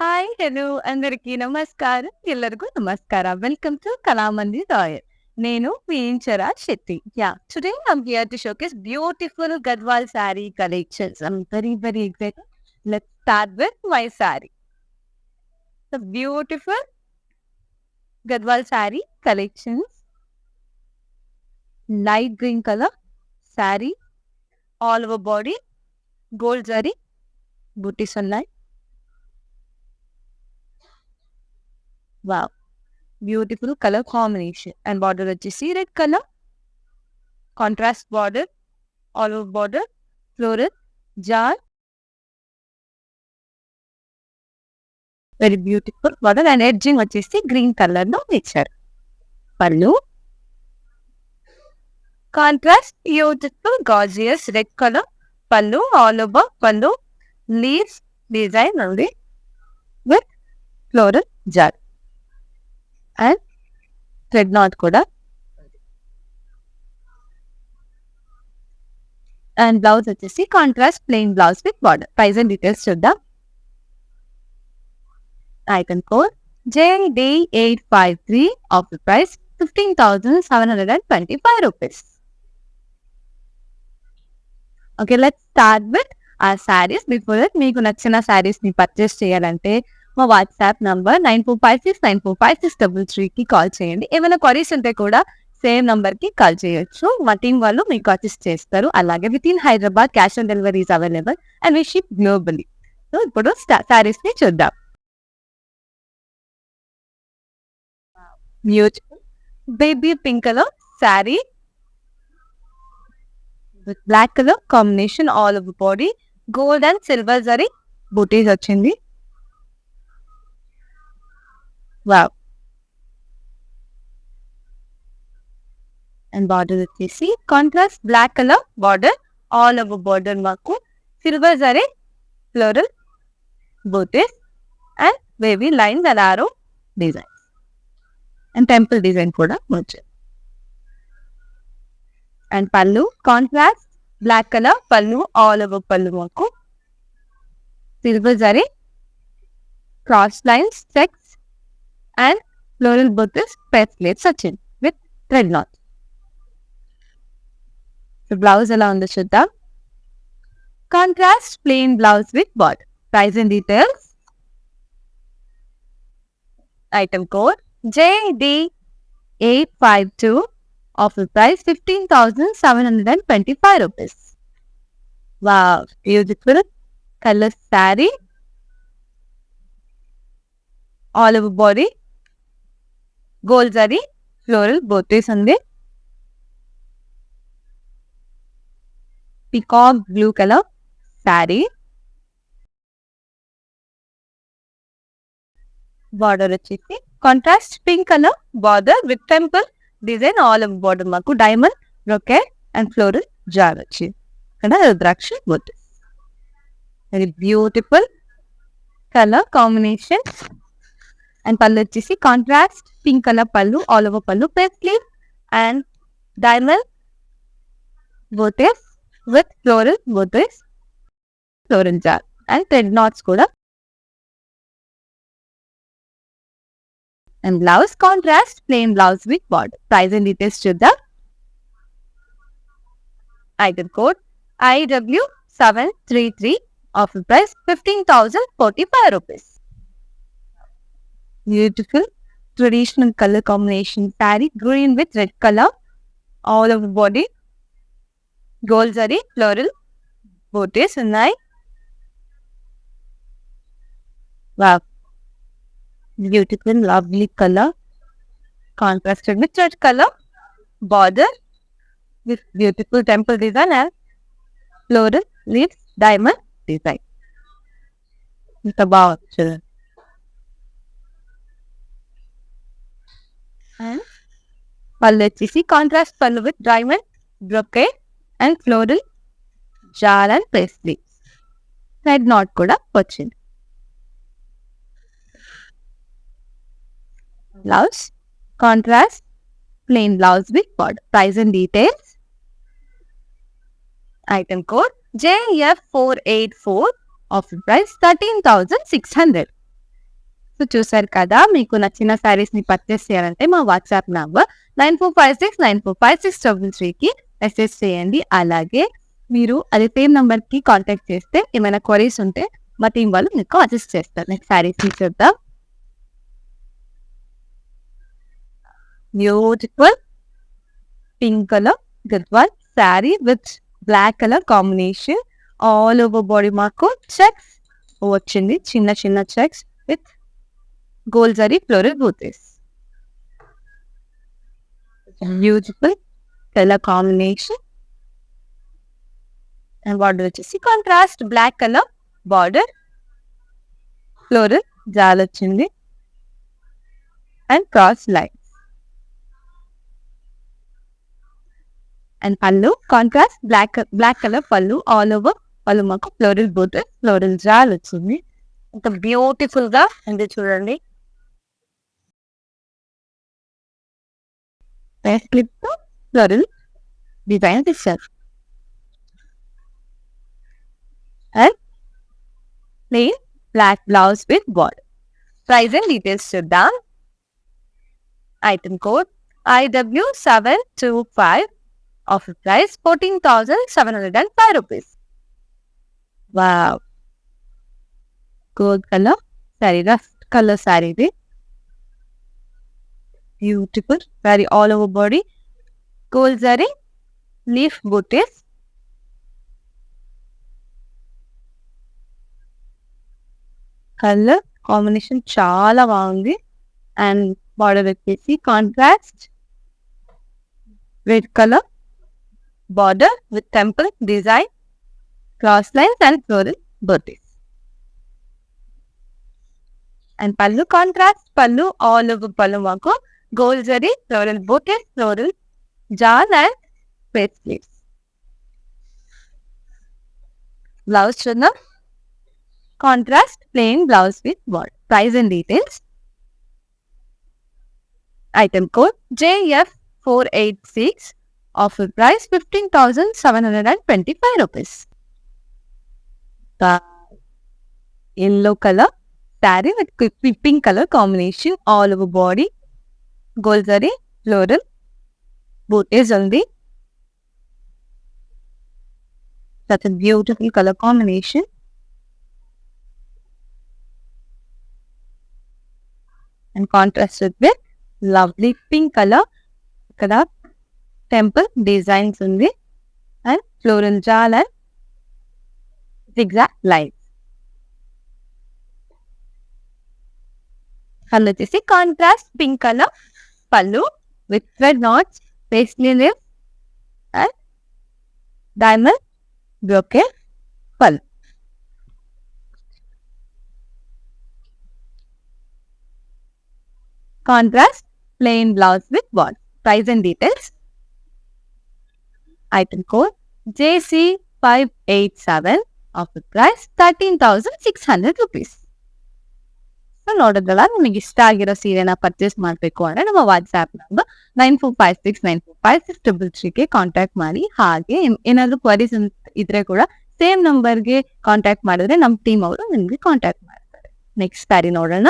Hi, hello అందరికీ నమస్కారం. ಎಲ್ಲರಿಗೂ ನಮಸ್ಕಾರ. Welcome to Kalamandir royal. నేను మీ Inchara Shetty. Today I'm here to showcase beautiful Gadwal saree collections. I'm very excited. Let's start with my saree. The beautiful Gadwal saree collections. Light green color saree, all over body, gold zari, booties ఉన్నాయి. Wow. Beautiful colour combination and border వచ్చేసి red colour contrast border, all over border, floral jaal, very beautiful border and edging వచ్చేసి green colour లో ఇచ్చారు. Pallu contrast beautiful gorgeous red colour pallu, all over pallu leaves design ఉంది with floral jar and thread knot కూడా. And blouse వచ్చేసి contrast plain blouse with border. Price and details చూద్దాం. Item code JD853 offer price 15,725 rupees. Okay, let's start with ఆ saris. Before that మీకు నచ్చిన శారీస్ ని purchase చేయాలంటే మా వాట్సాప్ నంబర్ 9456945633కి కాల్ చేయండి. ఏమైనా క్వరీస్ ఉంటే కూడా సేమ్ నంబర్ కి కాల్ చేయొచ్చు. మా టీం వాళ్ళు మీకు అసిస్ట్ చేస్తారు. అలాగే within Hyderabad cash on delivery is available and we ship globally. So ఇప్పుడు శారీస్ ని చూద్దాం. Beautiful baby pink colour sari with black colour combination, all over body gold and silver zari butis వచ్చింది. వావ్. అండ్ బార్డర్ వచ్చేసి contrast black colour border, all over border మాకు silver zari floral butis and wavy line arrow design and temple design కూడా వచ్చింది. And pallu contrast black colour pallu, all over pallu మాకు silver zari cross lines checks and floral butis press plates వచ్చింది with thread knot. Blouse ఎలా ఉందో చూద్దాం. Contrast plain blouse with border. Price and details. Item code JD852 offer price 15,725 rupees. Wow, beautiful colour sari, all over body gold zari floral butis ఉంది. Peacock blue colour sari, border వచ్చేసి contrast pink colour border with temple design, all over border మాకు diamond brocade and floral jaal వచ్చి ఇక్కడ rudraksha butis. Very beautiful colour combination. And pallu వచ్చేసి contrast pink colour pallu, all over pallu press sleeve and diamond butis with floral butis, floral jar and thread knots కూడా. And blouse contrast plain blouse with border. Price and details చూద్దాం. Item code IW733 offer price 15,045 rupees. Beautiful traditional colour combination sari, green with red colour, all over body gold zari floral butis ఉన్నాయి. Wow, beautiful lovely colour contrasted with red colour border with beautiful temple design and floral leaves diamond design. ఇంత బాగుంది చూడండి. And pallu వచ్చేసి contrast pallu with diamond brocade and floral jar and press leaves. Thread knot కూడా వచ్చింది. Blouse contrast plain blouse with border. Price and details. Item code JF484 offer price 13,600. చూసారు కదా, మీకు నచ్చిన సారీస్ ని పర్చేస్ చేయాలంటే మా వాట్సాప్ నంబర్ 9456945633కి మెసేజ్ చేయండి. అలాగే మీరు అదే సేమ్ నంబర్ కి కాంటాక్ట్ చేస్తే ఏమైనా క్వరీస్ ఉంటే మా టీం వాళ్ళు మీకు అసిస్ట్ చేస్తారు. నెక్స్ట్ సారీస్ ని చూద్దాం. Beautiful pink colour Gadwal sari with black colour combination. All over body మాకు చెక్స్ వచ్చింది, చిన్న చిన్న checks with gold zari floral butis. Beautiful colour combination. And border వచ్చేసి contrast black colour border, floral jaal వచ్చింది and cross line. And pallu contrast black colour pallu. All over pallu మాకు floral butis, floral jaal వచ్చింది. ఇంత beautiful గా ఉంది చూడండి. క్లిప్ తో ఫ్లోరల్ డిజైన్ ఇచ్చారు. And plain black blouse with border. Price and details చూద్దాం. Item code IW725. Offer price 14,705 rupees. Wow, gold colour sari, rust colour sari ఇది. Beautiful sari, all over body gold zari leaf butis. Colour combination చాలా బాగుంది. And border వచ్చేసి contrast red colour border with temple design, cross lines and floral butis. And pallu contrast pallu. All over pallu మాకు gold zari floral butis, floral jaal and face sleeves. Blouse చూద్దాం. Contrast plain blouse with border. Price and details. Item code JF486. Offer price 15,725 rupees. Yellow colour sari with pink colour combination. All over body gold zari floral butis ఉంది. Such a beautiful color combination. And contrasted with lovely pink color. ఇక్కడ temple designs ఉంది and floral jaal and zigzag lines. Pallu వచ్చేసి contrast pink colour pallu with thread knots, paisley leaf and diamond brocade pallu. Contrast plain blouse with border. Price and details. Item code JC587. Offer price 13,600 rupees. So ನೋಡಿದ್ರಲ್ಲ, ನಿಮಗೆ ಇಷ್ಟ ಆಗಿರೋ ಸೀರೆನ purchase ಮಾಡಬೇಕು ಅಂದರೆ ನಮ್ಮ WhatsApp number 9456945633ಗೆ contact ಮಾಡಿ. ಹಾಗೆ ಏನಾದರೂ ಕ್ವರೀಸ್ ಇದ್ರೆ ಕೂಡ ಸೇಮ್ ನಂಬರ್ಗೆ ಕಾಂಟ್ಯಾಕ್ಟ್ ಮಾಡಿದ್ರೆ ನಮ್ಮ ಟೀಮ್ ಅವರು ನಿಮಗೆ ಕಾಂಟ್ಯಾಕ್ಟ್ ಮಾಡ್ತಾರೆ. ನೆಕ್ಸ್ಟ್ ಸ್ಯಾರಿ ನೋಡೋಣ.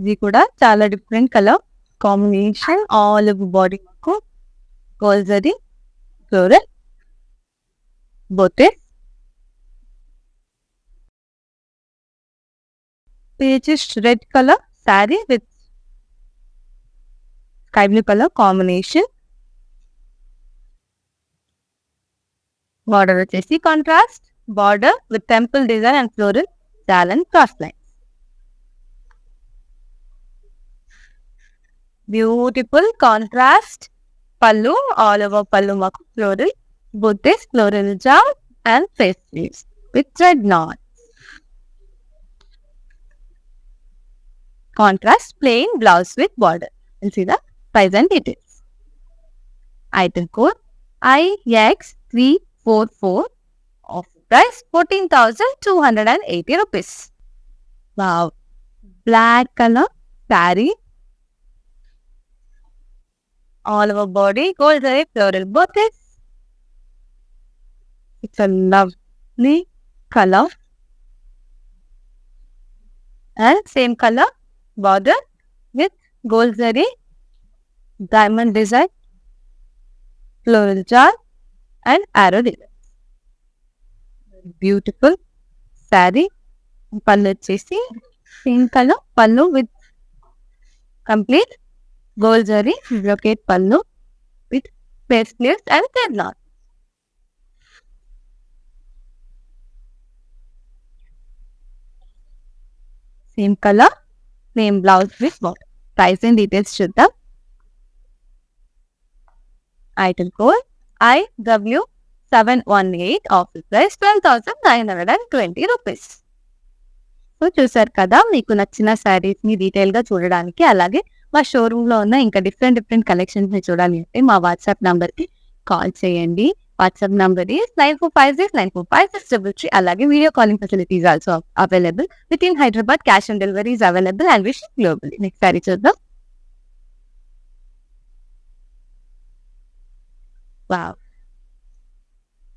ఇది కూడా చాలా different colour combination. All over body మాకు gold zari floral butis. Peachish red colour sari with sky blue colour combination. Border వచ్చేసి contrast border with temple design and floral jaal and cross line. Beautiful contrast pallu. All over pallu మాకు floral butis, floral jaal and face sleeves with thread knot. Contrast plain blouse with border. You'll see the price and details. Item code IX344. Offer price 14,280 rupees. Wow. Black color saree. All over body gold zari floral booties. It's a lovely color and same color border with gold zari, diamond design, floral jar and arrow design. Beautiful saree. Pallu వచ్చేసి pink colour pallu with complete gold zari brocade pallu with pace sleeves and thread knot. Same colour same blouse with border. Price and details చూద్దాం. Item code IW718, offer price 12,920 rupees. So చూసారు కదా, మీకు నచ్చిన శారీస్ ని detail గా చూడడానికి, అలాగే మా షోరూమ్ లో ఉన్న ఇంకా డిఫరెంట్ కలెక్షన్స్ ని చూడాలి అంటే మా వాట్సాప్ నంబర్ కి కాల్ చేయండి. WhatsApp number is 9456945633. అలాగే video calling facilities also available within Hyderabad. Cash on delivery is available and we ship globally. Next sari చూద్దాం. Wow,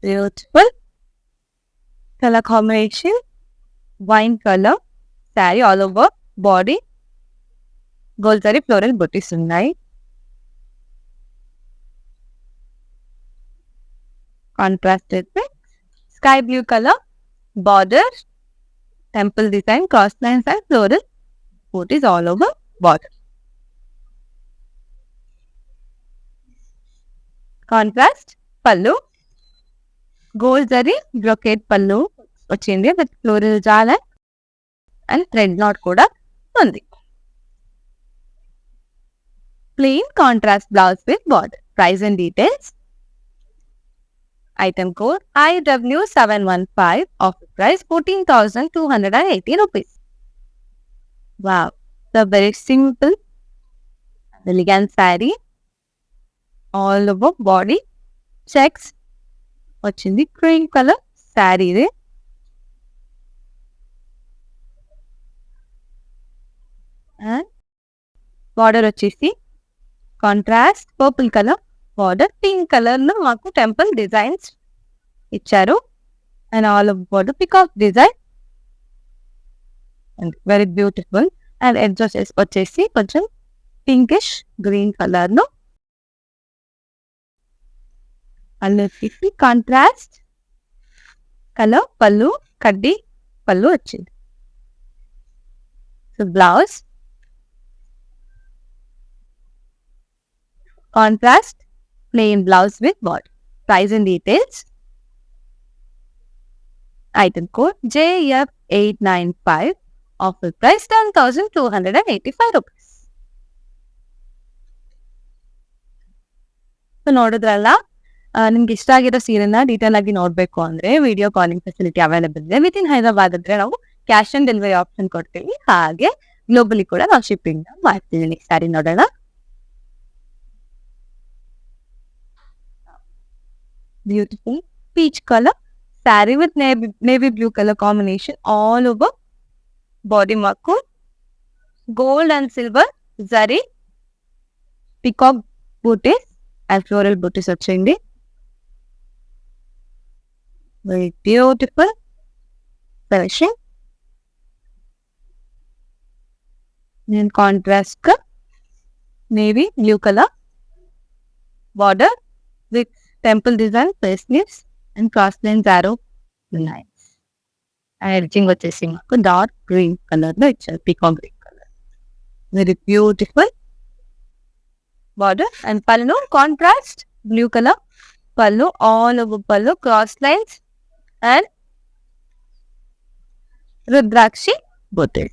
beautiful colour combination. Wine colour sari all over body gold zari floral butis ఉన్నాయి. Contrast అయితే sky blue colour border, temple design, cross lines and floral butis all over border. Contrast pallu gold zari brocade పళ్ళు వచ్చింది with floral jaal and thread knot కూడా ఉంది. Plain contrast blouse with border. Price and details. Item code IW715, offer price 14,280 rupees. Wow, the very simple elegant sari all over body checks వచ్చింది. Cream colour sari ఇది. And border వచ్చేసి contrast purple colour border, pink colour లో మాకు temple designs ఇచ్చారు and all over border peacock design and very beautiful. And edge వచ్చేసి కొంచెం pinkish green colour లో అల్లెసి contrast colour పళ్ళు కడ్డీ పళ్ళు వచ్చింది. So blouse contrast plain blouse with border. Price and details. Item code JF895, offer price 10,285 rupees. So ನೋಡಿದ್ರಲ್ಲ, ನಿಮ್ಗೆ ಇಷ್ಟ ಆಗಿರೋ ಸೀರೆನ ಡೀಟೇಲ್ ಆಗಿ ನೋಡ್ಬೇಕು ಅಂದ್ರೆ ವಿಡಿಯೋ ಕಾಲಿಂಗ್ ಫೆಸಿಲಿಟಿ ಅವೈಲೇಬಲ್ ಇದೆ. ವಿತ್ ಇನ್ ಹೈದರಾಬಾದ್ ಅಂದ್ರೆ ನಾವು ಕ್ಯಾಶ್ ಆನ್ ಡೆಲಿವರಿ ಆಪ್ಷನ್ ಕೊಡ್ತೀವಿ, ಹಾಗೆ ಗ್ಲೋಬಲಿ ಕೂಡ ನಾವು ಶಿಪ್ಪಿಂಗ್ ಮಾಡ್ತೀವಿ. ನೆಕ್ಸ್ಟ್ ಸ್ಯಾರಿ ನೋಡೋಣ. Beautiful peach colour sari with navy blue colour combination all over body మాకు gold and silver zari peacock butis and floral butis వచ్చింది. Very beautiful finishing. నేను కాంట్రాస్ట్ గా navy blue colour border with temple design, face leaves and cross lines arrow ఉన్నాయి. Edging వచ్చేసి మాకు dark green colour లో ఇచ్చారు, peacock green colour. Very beautiful border and pallu contrast blue colour pallu, all over pallu cross lines and rudraksha బొట్టు.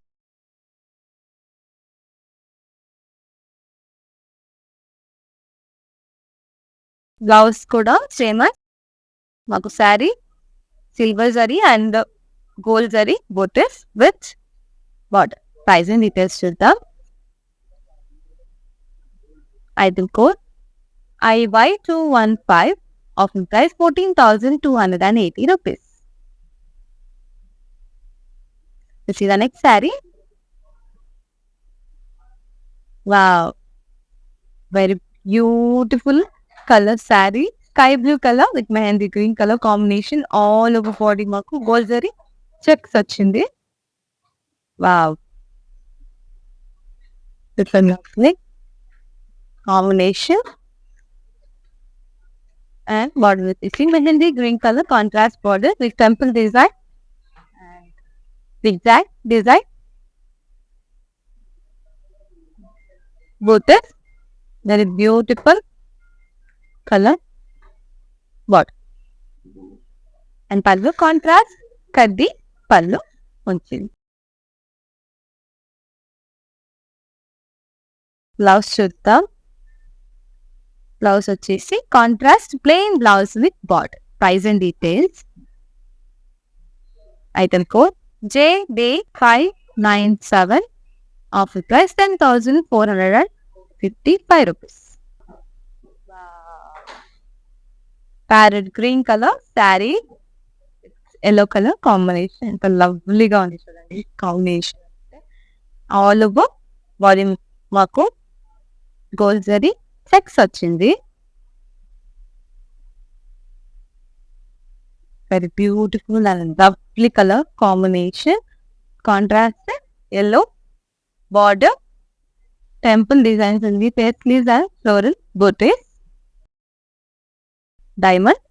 Blouse కూడా same మాకు sari silver zari and gold zari butis with border. Price and details చూద్దాం. Item code IY215, offer price 14,280 rupees. This is the next saree. Wow, very beautiful color saree, sky blue colour with mehndi green colour combination. All over body మాకు gold zari checks వచ్చింది. Wow, combination. And border with this mehendi green color contrast border with temple design and zigzag design. Both is very beautiful color border. And pallu contrast kaddi pallu unchindi. Blouse chuddam. Blouse వచ్చేసి contrast plain blouse with border. Price and details. Item code JD597. Offer price 10,455 rupees. Parrot green colour sari, yellow colour combination. ఎంత లవ్లీగా ఉంది చూడండి combination. All over body మాకు gold zari checks వచ్చింది. Very beautiful and lovely colour combination. Contrast yellow border, temple designs ఉంది. Paisleys and floral butis, diamond.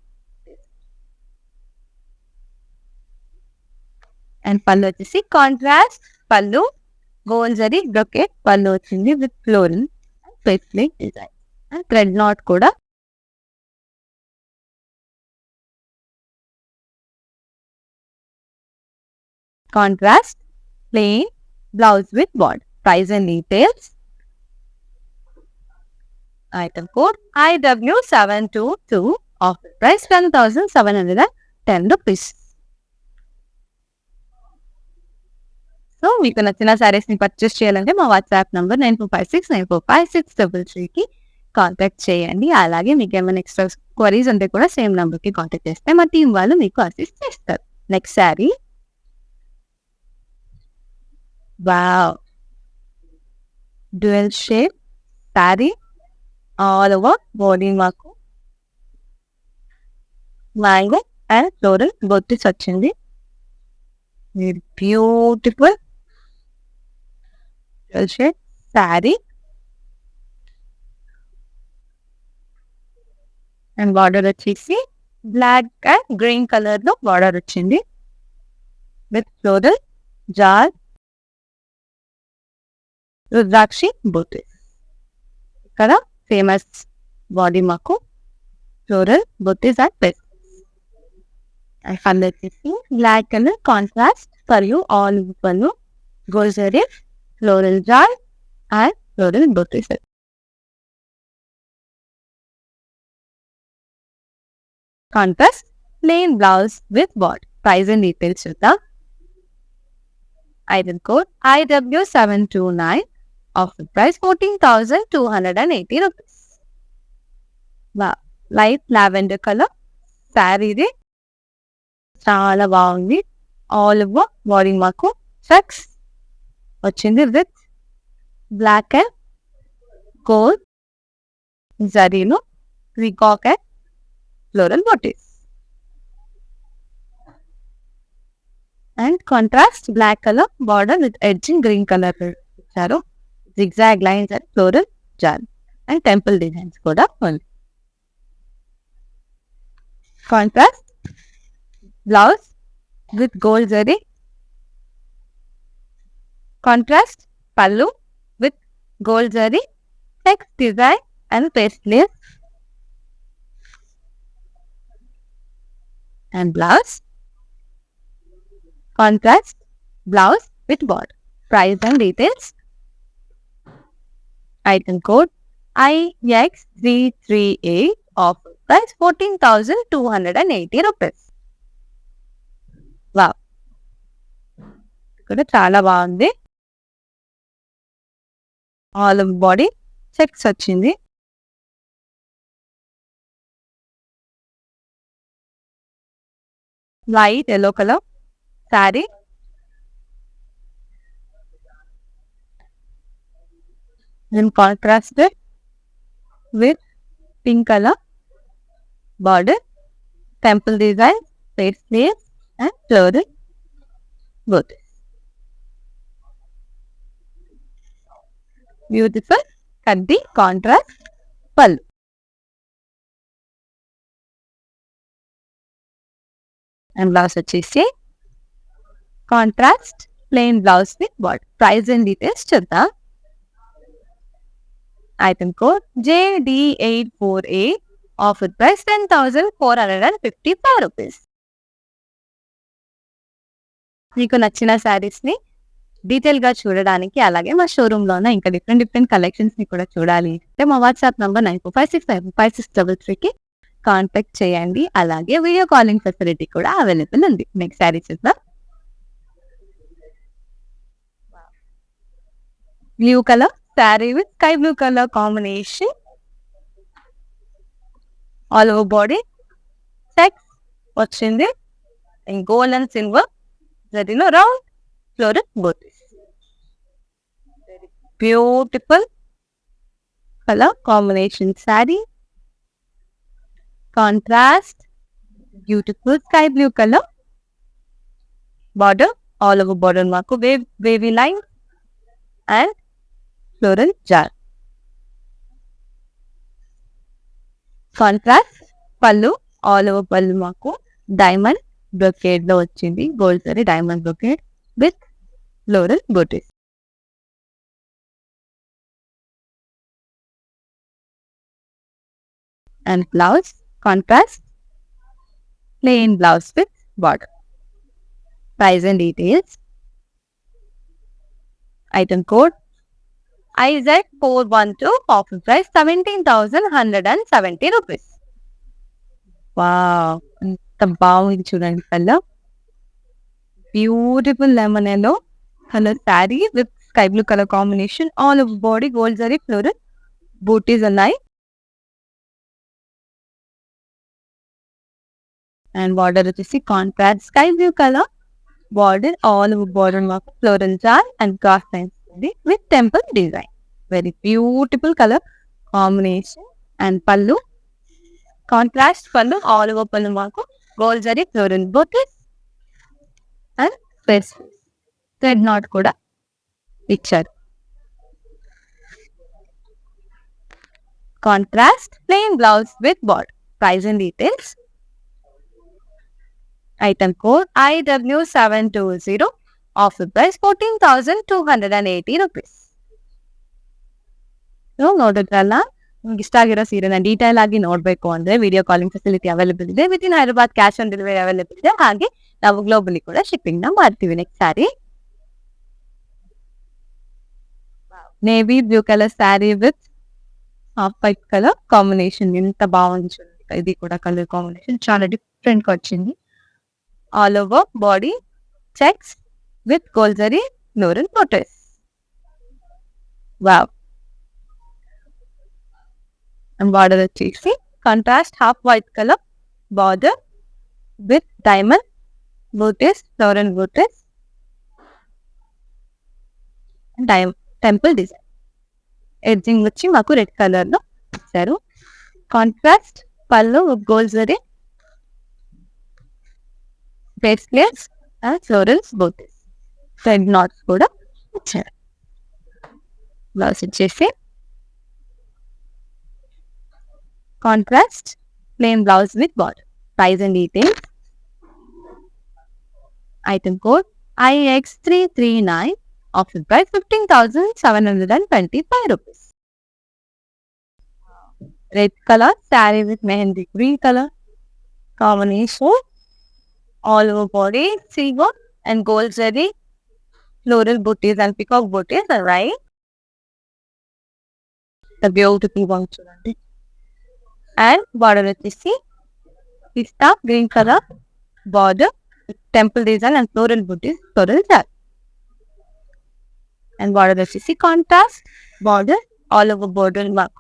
And pallu వచ్చేసి contrast pallu, gold zari brocade pallu వచ్చింది with floral paisley design. And thread knot కూడా. Contrast plain blouse with border. Price and details. Item code IW722. Offer price 10,710 rupees. So మీకు నచ్చిన సారీస్ ని purchase చేయాలంటే మా WhatsApp number 9456945633కి contact చేయండి. అలాగే మీకు ఏమైనా ఎక్స్ట్రా క్వరీస్ ఉంటే కూడా సేమ్ నంబర్ కి కాంటాక్ట్ చేస్తే మా టీం వాళ్ళు మీకు అసిస్ట్ చేస్తారు. Next sari. Wow, dual shape sari. All over body మాకు మ్యాంగో అండ్ ఫ్లోరల్ బొట్టిస్ వచ్చింది. Beautiful dual shape sari. And border వచ్చేసి బ్లాక్ అండ్ గ్రీన్ కలర్ లో బార్డర్ వచ్చింది విత్ ఫ్లోరల్ జార్ రుద్రాక్షి బొట్టిస్. ఇక్కడ ఫేమస్ బాడీ మాకు floral butis and pace. Colour వచ్చేసి black colour contrast pallu, all pallu, gold zari, floral jar and floral butis. Contrast plain blouse with border. Price and details చూద్దాం. Item code IW729. Offer price 14,280 rupees. Light lavender colour sari. ఇది చాలా బాగుంది. All over body మాకు checks వచ్చింది with black and gold జరీలో peacock and floral butis. And contrast black colour border with edging green colour ఇచ్చారు. Zigzag lines and floral jar and temple designs కూడా ఉంది. Contrast blouse with gold zari. Contrast pallu with gold zari checks design and paisleys. And blouse. Contrast blouse with border. Price and details. Item code IX338. Offer price 14,280 rupees. Wow, ఇక్కడ చాలా బాగుంది. All over body checks వచ్చింది. Light yellow colour sari. And contrast with pink colour border, temple design, face sleeves and floral booties. Beautiful kaddi contrast pallu. And blouse వచ్చేసి contrast plain blouse with border. Price and details చూద్దాం. Item code JD84A, offer price 10,455 rupees. మీకు నచ్చిన శారీస్ ని detail గా చూడడానికి, అలాగే మా showroom లో ఉన్న ఇంకా డిఫరెంట్ కలెక్షన్స్ ని కూడా చూడాలి అంటే మా వాట్సాప్ నంబర్ 9456555633 కి కాంటాక్ట్ చేయండి. అలాగే వీడియో కాలింగ్ ఫెసిలిటీ కూడా అవైలబుల్ ఉంది. నెక్స్ట్ శారీ చూద్దాం. Blue colour sari with sky blue colour combination. All over body checks వచ్చింది. గోల్డ్ అండ్ సిల్వర్ జరిగిన round floral butis. Beautiful colour combination sari. Contrast beautiful sky blue colour border. All over border మాకు wavy line and floral jaal. Contrast pallu. All over pallu మాకు diamond brocade లో వచ్చింది. Gold zari diamond brocade with floral butis. And blouse contrast plain blouse with border. Price and details. Item code IZ412, offer price 17,170 rupees. Wow, ఎంత బాగుంది చూడండి colour. Beautiful lemon yellow colour sari with sky blue colour combination. All over body gold zari floral butis ఉన్నాయి. And border వచ్చేసి contrast sky blue colour border. All over border మాకు floral jar and cross lines ఉంది with temple design. Very beautiful colour combination. And pallu contrast pallu. All over pallu మాకు gold zari floral butis and face thread knot కూడా ఇచ్చారు. Contrast plain blouse with border. Price and details. Item code IW720, offer price 14,280 rupees. ನೋಡಿದ್ರಲ್ಲ, ನಿಮ್ಗೆ ಇಷ್ಟ ಆಗಿರೋ ಸೀರೆನ detail ಆಗಿ ನೋಡ್ಬೇಕು ಅಂದ್ರೆ ವಿಡಿಯೋ ಕಾಲಿಂಗ್ ಫೆಸಿಲಿಟಿ ಅವೈಲೇಬಲ್ ಇದೆ. With in Hyderabad cash on delivery available ಇದೆ. ಹಾಗೆ ನಾವು ಗ್ಲೋಬಲಿ ಕೂಡ ಶಿಪ್ಪಿಂಗ್ ನ ಮಾಡ್ತೀವಿ. Next sari navy blue colour sari with half white colour combination. ఎంత బాగుంది చూడండి. ఇది కూడా కలర్ కాంబినేషన్ చాలా డిఫరెంట్ గా వచ్చింది. All over body checks with gold zari floral butis. Wow. And border వచ్చేసి contrast half white colour border with diamond butis floral butis temple design. Edging వచ్చి మాకు రెడ్ కలర్ లో ఇచ్చారు. Contrast pallu gold zari bracelets and florals butis. Thread knots కూడా ఇచ్చారు. Blouse వచ్చేసి contrast plain blouse with border. Price and details. Item code IX339, offer price 15,725 rupees. Red color saree with mehendi green color combination. All over body silver and gold zari floral booties and peacock booties, right? The beautiful one chudandi. And border వచ్చేసి pista green color border with temple design and floral booties, floral jar. And border వచ్చేసి contrast border all over border mark.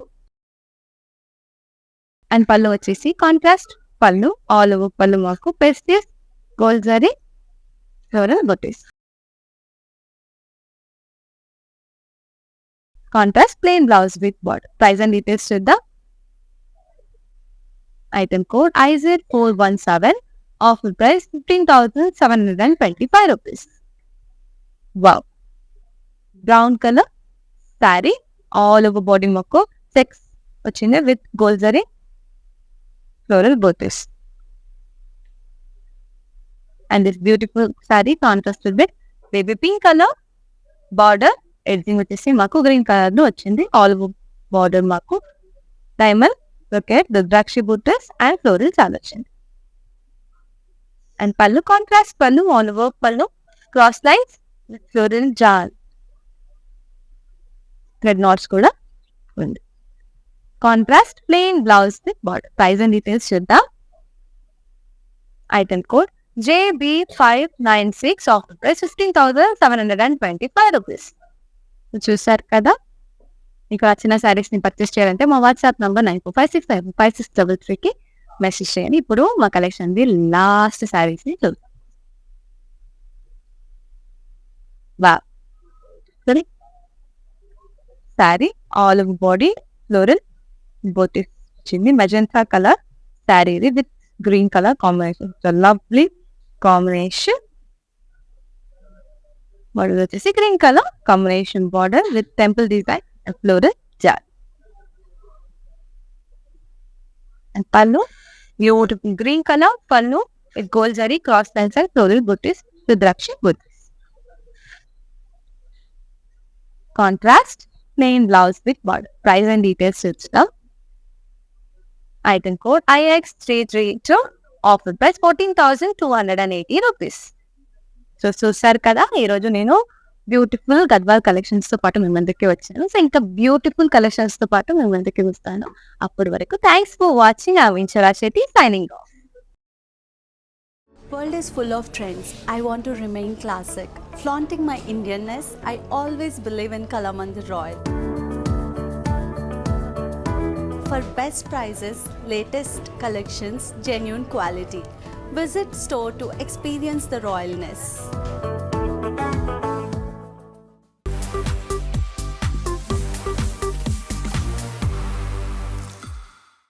And pallu వచ్చేసి contrast pallu all over pallu mark pastes gold zari floral booties. Contrast plain blouse with border. Price and details చూద్దాం. Item code IZ417. Offer price 15,725 rupees. Wow. Brown color saree. All over body మొక్కు checks వచ్చింది with gold zari floral booties. And this beautiful saree contrasted with baby pink color border. Edging వచ్చేసి మాకు green colour లో వచ్చింది. All over border మాకు diamond brocade rudrakshi butas and floral చాలా వచ్చింది. And pallu contrast pallu, all over pallu, cross lines with floral jaal, thread knots కూడా ఉంది. Contrast plain blouse with border. Price and details చూద్దాం. Item code JB596. Offer price 15,725 rupees. చూసారు కదా. మీకు వచ్చిన శారీస్ ని పర్చేస్ చేయాలంటే మా వాట్సాప్ నంబర్ 9456555633కి మెసేజ్ చేయండి. ఇప్పుడు మా కలెక్షన్ ది లాస్ట్ శారీస్ ని చూద్దాం. Sari all over body floral బోత్ వచ్చింది. Magenta colour sari with green colour combination. Lovely combination. Border వచ్చేసి green colour combination border with temple design and floral jar. And pallu beautiful green colour pallu with gold zari cross lines and floral butis rudrakshi butis. Contrast plain blouse with border. Price and details చూద్దాం. Item code IX332. Offer price 14,280 rupees. So చూసారు కదా, ఈరోజు నేను beautiful Gadwal collections తో పాటు మీ ముందుకి వచ్చాను. So ఇంకా బ్యూటిఫుల్ కలెక్షన్స్ తో పాటు మీ ముందుకి వస్తాను. అప్పటి వరకు thanks for watching. I am Inshara Shetty signing off. World is full of trends. I want to remain classic. Flaunting my Indianness, I always believe in Kalamandir Royal. For best prices, latest collections, genuine quality. Visit store to experience the royalness.